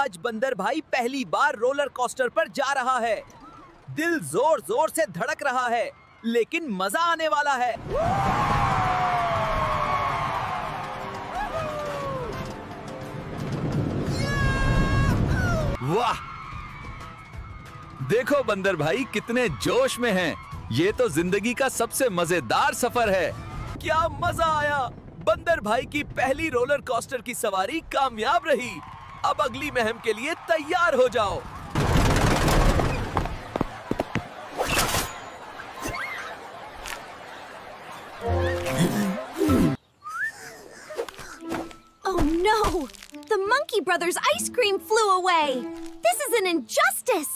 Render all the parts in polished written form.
आज बंदर भाई पहली बार रोलर कोस्टर पर जा रहा है। दिल जोर जोर से धड़क रहा है, लेकिन मजा आने वाला है। वाह! देखो बंदर भाई कितने जोश में हैं। ये तो जिंदगी का सबसे मजेदार सफर है। क्या मजा आया! बंदर भाई की पहली रोलर कोस्टर की सवारी कामयाब रही। अब अगली मुहिम के लिए तैयार हो जाओ। Oh no! The Monkey Brothers ice cream flew away! This is an injustice!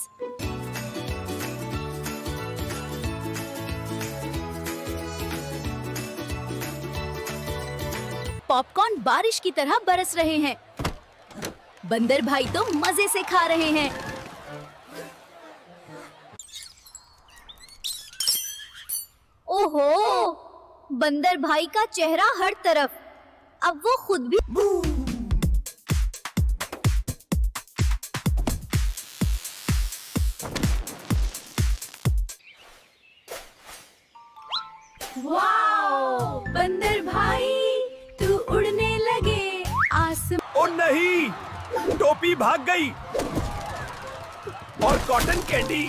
Popcorn बारिश की तरह बरस रहे हैं। बंदर भाई तो मजे से खा रहे हैं। ओहो! बंदर भाई का चेहरा हर तरफ। अब वो खुद भी वाओ! बंदर भाई तू उड़ने लगे आसमान। ओ नहीं! टोपी भाग गई और कॉटन कैंडी।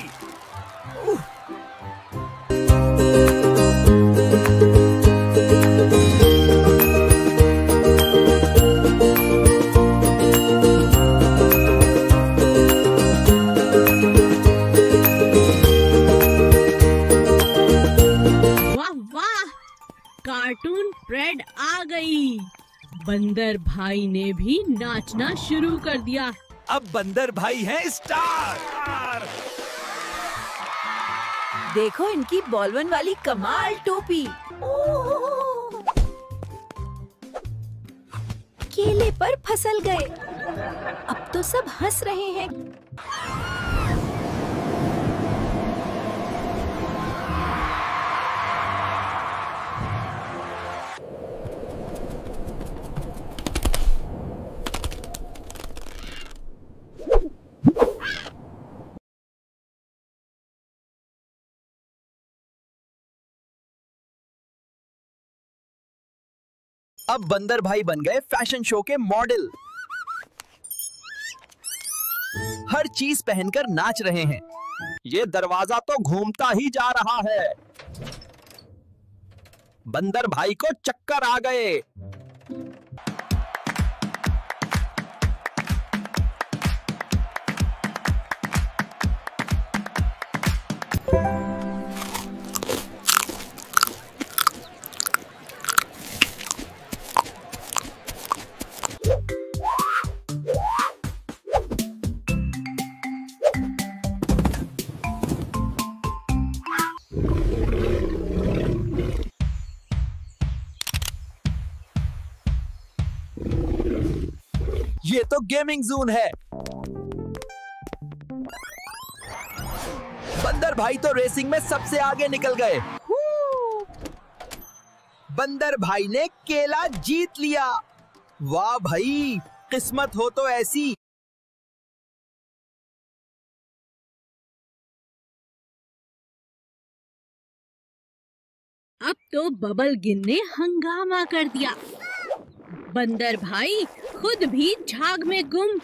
कार्टून फ्रेड आ गई। बंदर भाई ने भी नाचना शुरू कर दिया। अब बंदर भाई हैं स्टार। देखो इनकी बॉलवन वाली कमाल टोपी। केले पर फिसल गए। अब तो सब हंस रहे हैं। अब बंदर भाई बन गए फैशन शो के मॉडल। हर चीज पहनकर नाच रहे हैं। ये दरवाजा तो घूमता ही जा रहा है। बंदर भाई को चक्कर आ गए। ये तो गेमिंग जोन है। बंदर भाई तो रेसिंग में सबसे आगे निकल गए। बंदर भाई ने केला जीत लिया। वाह भाई, किस्मत हो तो ऐसी। अब तो बबल गिन ने हंगामा कर दिया। बंदर भाई खुद भी झाग में गुम।